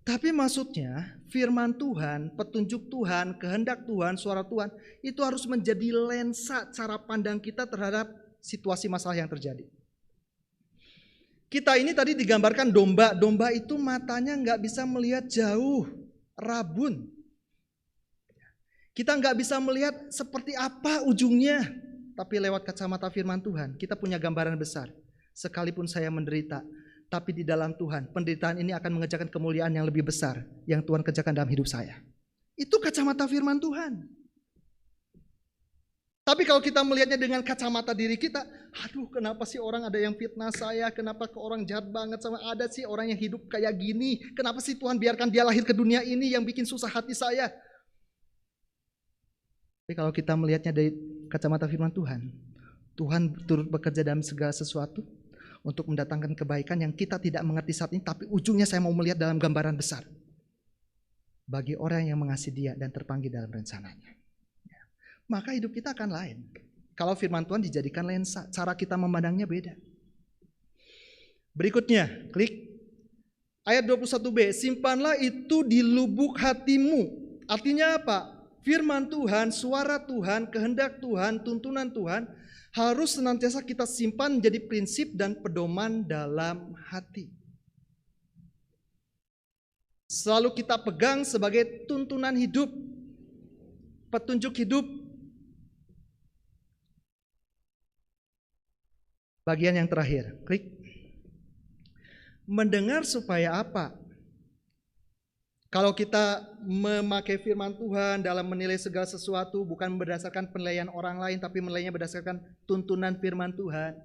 Tapi maksudnya firman Tuhan, petunjuk Tuhan, kehendak Tuhan, suara Tuhan itu harus menjadi lensa cara pandang kita terhadap situasi masalah yang terjadi. Kita ini tadi digambarkan domba. Domba itu matanya nggak bisa melihat jauh, rabun. Kita nggak bisa melihat seperti apa ujungnya. Tapi lewat kacamata firman Tuhan, kita punya gambaran besar. Sekalipun saya menderita, tapi di dalam Tuhan, penderitaan ini akan mengerjakan kemuliaan yang lebih besar yang Tuhan kerjakan dalam hidup saya. Itu kacamata firman Tuhan. Tapi kalau kita melihatnya dengan kacamata diri kita, aduh kenapa sih orang ada yang fitnah saya, kenapa ke orang jahat banget sama ada sih orang yang hidup kayak gini, kenapa sih Tuhan biarkan dia lahir ke dunia ini yang bikin susah hati saya. Tapi kalau kita melihatnya dari kacamata firman Tuhan, Tuhan turut bekerja dalam segala sesuatu untuk mendatangkan kebaikan yang kita tidak mengerti saat ini, tapi ujungnya saya mau melihat dalam gambaran besar. Bagi orang yang mengasihi dia dan terpanggil dalam rencananya. Maka hidup kita akan lain. Kalau firman Tuhan dijadikan lensa, cara kita memandangnya beda. Berikutnya, klik ayat 21b. Simpanlah itu di lubuk hatimu. Artinya apa? Firman Tuhan, suara Tuhan, kehendak Tuhan, tuntunan Tuhan harus senantiasa kita simpan menjadi prinsip dan pedoman dalam hati. Selalu kita pegang sebagai tuntunan hidup, petunjuk hidup. Bagian yang terakhir, klik. Mendengar supaya apa? Kalau kita memakai firman Tuhan dalam menilai segala sesuatu bukan berdasarkan penilaian orang lain, tapi menilainya berdasarkan tuntunan firman Tuhan.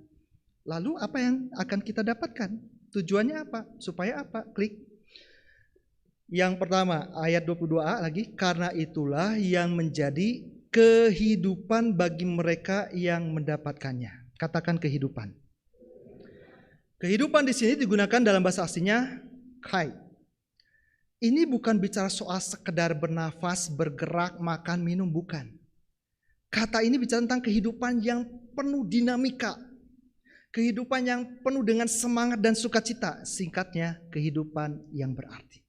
Lalu apa yang akan kita dapatkan? Tujuannya apa? Supaya apa? Klik. Yang pertama, ayat 22a lagi. Karena itulah yang menjadi kehidupan bagi mereka yang mendapatkannya. Katakan kehidupan. Kehidupan di sini digunakan dalam bahasa aslinya kai. Ini bukan bicara soal sekedar bernafas, bergerak, makan, minum, bukan. Kata ini bicara tentang kehidupan yang penuh dinamika. Kehidupan yang penuh dengan semangat dan sukacita. Singkatnya, kehidupan yang berarti.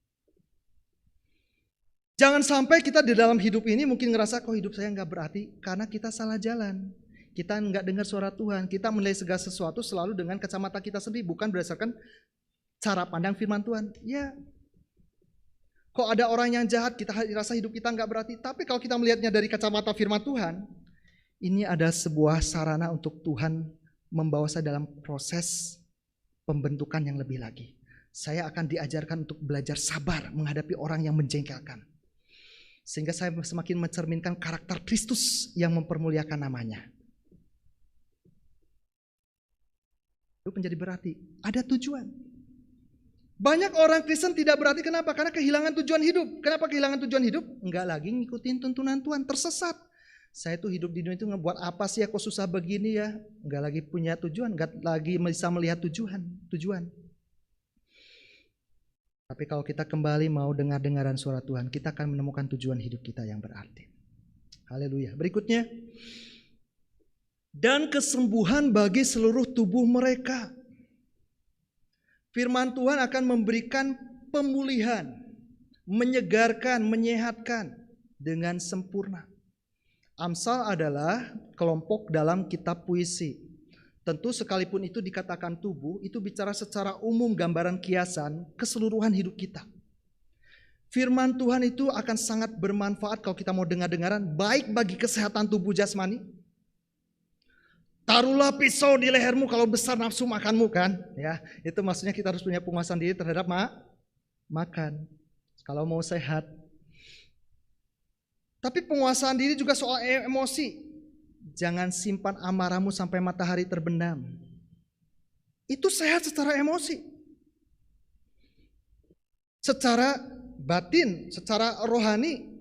Jangan sampai kita di dalam hidup ini mungkin ngerasa kok hidup saya nggak berarti karena kita salah jalan. Kita nggak dengar suara Tuhan. Kita menilai segala sesuatu selalu dengan kacamata kita sendiri, bukan berdasarkan cara pandang firman Tuhan. Ya, kok ada orang yang jahat, kita rasa hidup kita nggak berarti. Tapi kalau kita melihatnya dari kacamata firman Tuhan, ini ada sebuah sarana untuk Tuhan membawa saya dalam proses pembentukan yang lebih lagi. Saya akan diajarkan untuk belajar sabar menghadapi orang yang menjengkelkan. Sehingga saya semakin mencerminkan karakter Kristus yang mempermuliakan namanya. Itu menjadi berarti, ada tujuan. Banyak orang Kristen tidak berarti, kenapa? Karena kehilangan tujuan hidup. Kenapa kehilangan tujuan hidup? Enggak lagi ngikutin tuntunan Tuhan, tersesat. Saya tuh hidup di dunia itu ngebuat apa sih ya, kok susah begini ya. Enggak lagi punya tujuan, enggak lagi bisa melihat tujuan. Tapi kalau kita kembali mau dengar-dengaran suara Tuhan, kita akan menemukan tujuan hidup kita yang berarti. Haleluya. Berikutnya, dan kesembuhan bagi seluruh tubuh mereka. Firman Tuhan akan memberikan pemulihan, menyegarkan, menyehatkan dengan sempurna. Amsal adalah kelompok dalam kitab puisi. Tentu sekalipun itu dikatakan tubuh, itu bicara secara umum gambaran kiasan keseluruhan hidup kita. Firman Tuhan itu akan sangat bermanfaat kalau kita mau dengar-dengaran, baik bagi kesehatan tubuh jasmani, Taruhlah pisau di lehermu kalau besar nafsu makanmu kan. Ya, itu maksudnya kita harus punya penguasaan diri terhadap makan. Kalau mau sehat. Tapi penguasaan diri juga soal emosi. Jangan simpan amarahmu sampai matahari terbenam. Itu sehat secara emosi. Secara batin, secara rohani.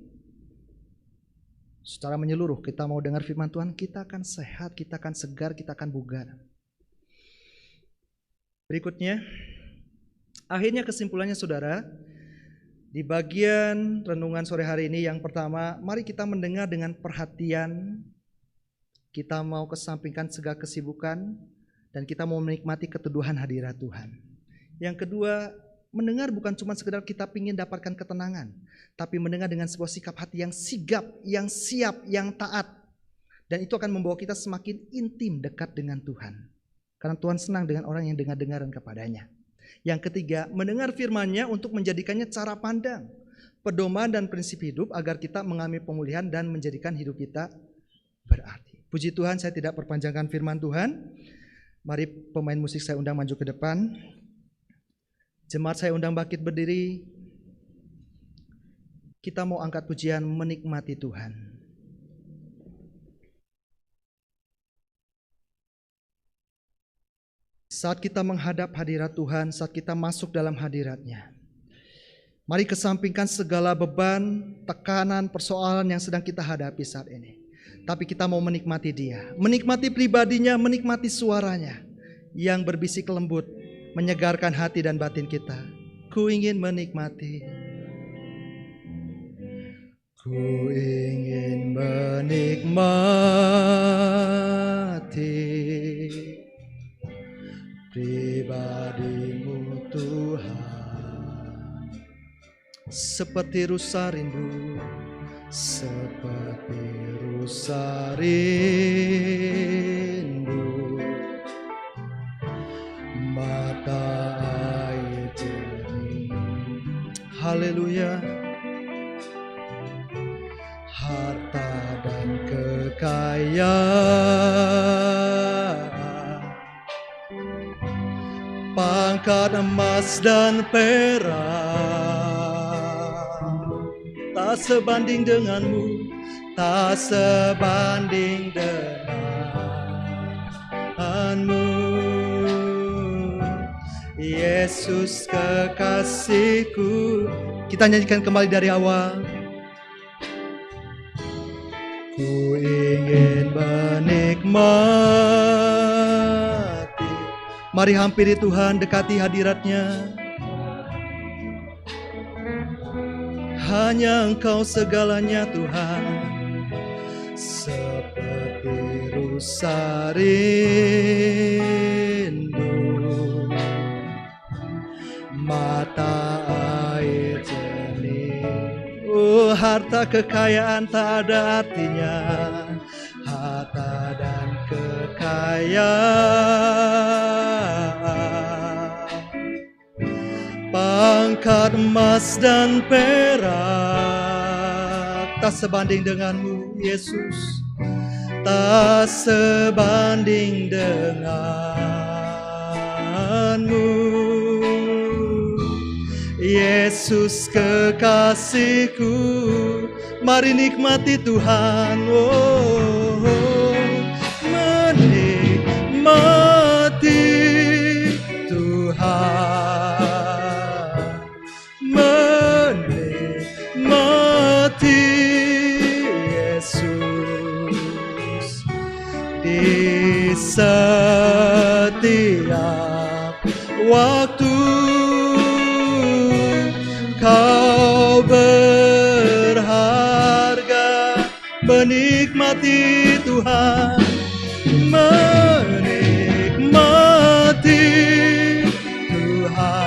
Secara menyeluruh kita mau dengar firman Tuhan, kita akan sehat, kita akan segar, kita akan bugar. Berikutnya, akhirnya kesimpulannya saudara, di bagian renungan sore hari ini yang pertama, mari kita mendengar dengan perhatian, kita mau kesampingkan segala kesibukan, dan kita mau menikmati keteduhan hadirat Tuhan. Yang kedua, mendengar bukan cuma sekedar kita ingin dapatkan ketenangan, tapi mendengar dengan sebuah sikap hati yang sigap, yang siap, yang taat. Dan itu akan membawa kita semakin intim dekat dengan Tuhan. Karena Tuhan senang dengan orang yang dengar-dengaran kepadanya. Yang ketiga, mendengar firman-Nya untuk menjadikannya cara pandang, pedoman dan prinsip hidup agar kita mengalami pemulihan dan menjadikan hidup kita berarti. Puji Tuhan, saya tidak perpanjangkan firman Tuhan. Mari pemain musik saya undang maju ke depan. Jemaat saya undang bangkit berdiri. Kita mau angkat pujian menikmati Tuhan. Saat kita menghadap hadirat Tuhan, saat kita masuk dalam hadirat-Nya, mari kesampingkan segala beban, tekanan, persoalan yang sedang kita hadapi saat ini. Tapi kita mau menikmati Dia, menikmati pribadinya, menikmati suaranya yang berbisik lembut, menyegarkan hati dan batin kita. Ku ingin menikmati, ku ingin menikmati pribadi-Mu Tuhan. Seperti rusa rindu, seperti rusa rindu, mata air jernih. Haleluya. Harta dan kekayaan, pangkat emas dan perak, tak sebanding denganmu, tak sebanding denganmu. Yesus kekasihku. Kita nyanyikan kembali dari awal. Ku ingin menikmati. Mari hampiri Tuhan, dekati hadirat-Nya. Hanya Engkau segalanya Tuhan. Seperti rusa rindu, mata air jernih. Oh, harta kekayaan tak ada artinya. Harta dan kekayaan, pangkat emas dan perak, tak sebanding denganmu Yesus, tak sebanding denganmu. Yesus kekasihku, mari nikmati Tuhan. Oh, menikmati Tuhan, menikmati Yesus di setiap waktu. Kau berharga, menikmati Tuhan, menikmati Tuhan,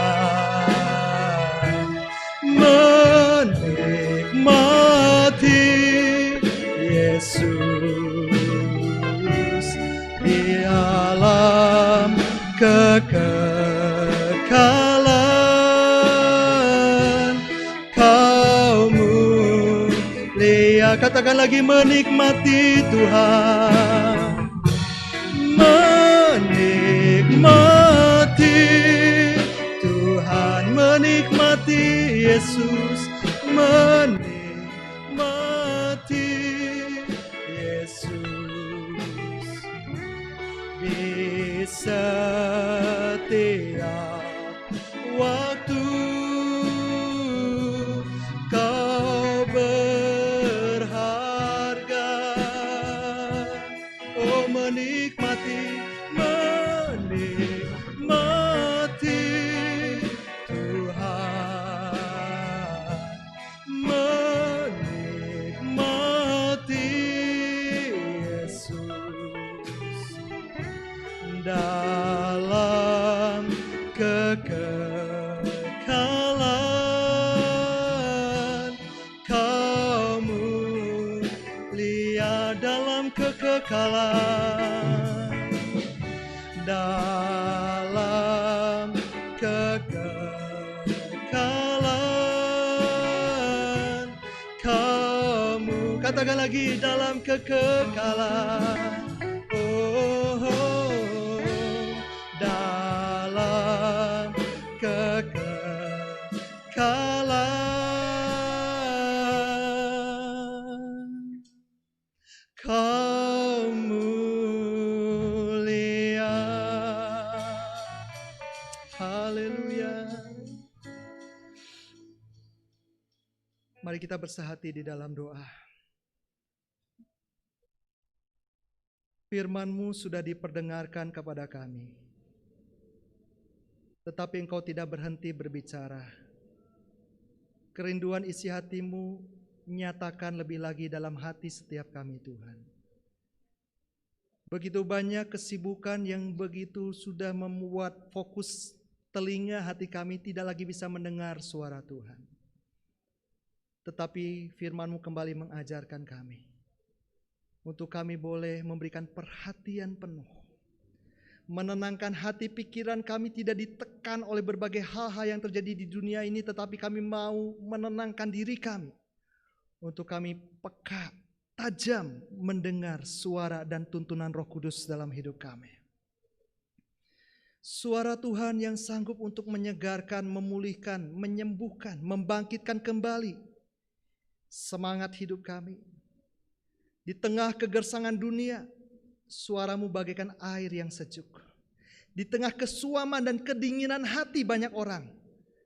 menikmati Yesus di alam kekekalan. Katakan lagi, menikmati Tuhan, Yesus menikmati Yesus di setiap waktu. Kau berharga, oh menikmati Tuhan, menikmati Yesus dalam kekekalan. Kau mulia dalam kekekalan, dalam kekekalan. Kamu, katakan lagi, dalam kekekalan. Dalam kekekalan. Kau mulia. Haleluya. Mari kita bersehati di dalam doa. Firman-Mu sudah diperdengarkan kepada kami, tetapi Engkau tidak berhenti berbicara. Kerinduan isi hati-Mu nyatakan lebih lagi dalam hati setiap kami, Tuhan. Begitu banyak kesibukan yang begitu sudah membuat fokus telinga hati kami tidak lagi bisa mendengar suara Tuhan. Tetapi firman-Mu kembali mengajarkan kami untuk kami boleh memberikan perhatian penuh, menenangkan hati pikiran kami tidak ditekan oleh berbagai hal-hal yang terjadi di dunia ini, tetapi kami mau menenangkan diri kami untuk kami peka, tajam mendengar suara dan tuntunan Roh Kudus dalam hidup kami. Suara Tuhan yang sanggup untuk menyegarkan, memulihkan, menyembuhkan, membangkitkan kembali semangat hidup kami. Di tengah kegersangan dunia, suara-Mu bagaikan air yang sejuk. Di tengah kesuaman dan kedinginan hati banyak orang,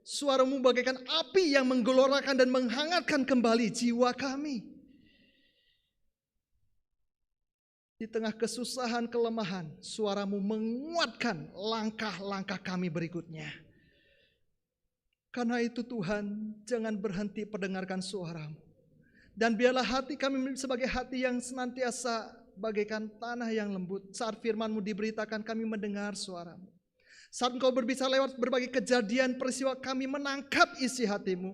suara-Mu bagaikan api yang menggelorakan dan menghangatkan kembali jiwa kami. Di tengah kesusahan, kelemahan, suara-Mu menguatkan langkah-langkah kami berikutnya. Karena itu Tuhan, jangan berhenti mendengarkan suara-Mu. Dan biarlah hati kami sebagai hati yang senantiasa bagaikan tanah yang lembut. Saat firman-Mu diberitakan, kami mendengar suara-Mu. Saat Engkau berbicara lewat berbagai kejadian, peristiwa, kami menangkap isi hati-Mu.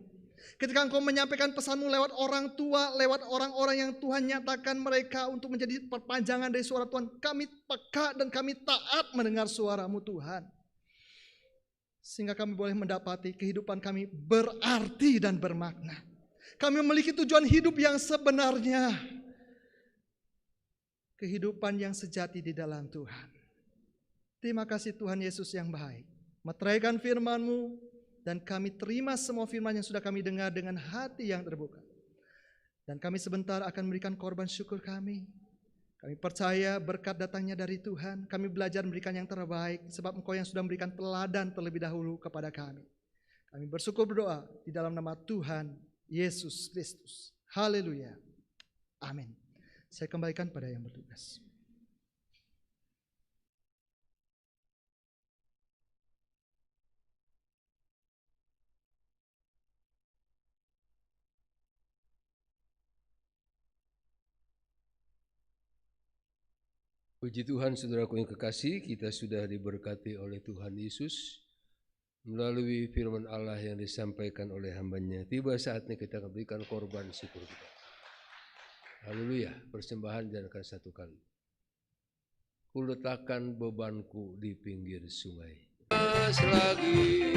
Ketika Engkau menyampaikan pesan-Mu lewat orang tua, lewat orang-orang yang Tuhan nyatakan mereka untuk menjadi perpanjangan dari suara Tuhan, kami peka dan kami taat mendengar suara-Mu, Tuhan. Sehingga kami boleh mendapati kehidupan kami berarti dan bermakna. Kami memiliki tujuan hidup yang sebenarnya. Kehidupan yang sejati di dalam Tuhan. Terima kasih Tuhan Yesus yang baik. Meteraikan firman-Mu, dan kami terima semua firman yang sudah kami dengar dengan hati yang terbuka. Dan kami sebentar akan memberikan korban syukur kami. Kami percaya berkat datangnya dari Tuhan. Kami belajar memberikan yang terbaik, sebab Engkau yang sudah memberikan teladan terlebih dahulu kepada kami. Kami bersyukur berdoa di dalam nama Tuhan Yesus Kristus. Haleluya. Amin. Saya kembalikan pada yang bertugas. Puji Tuhan, saudaraku yang kekasih, kita sudah diberkati oleh Tuhan Yesus melalui firman Allah yang disampaikan oleh hamba-Nya. Tiba saatnya kita berikan korban syukur kita. Haleluya, persembahan jangan satu kali. Kuletakkan bebanku di pinggir sungai. Selagi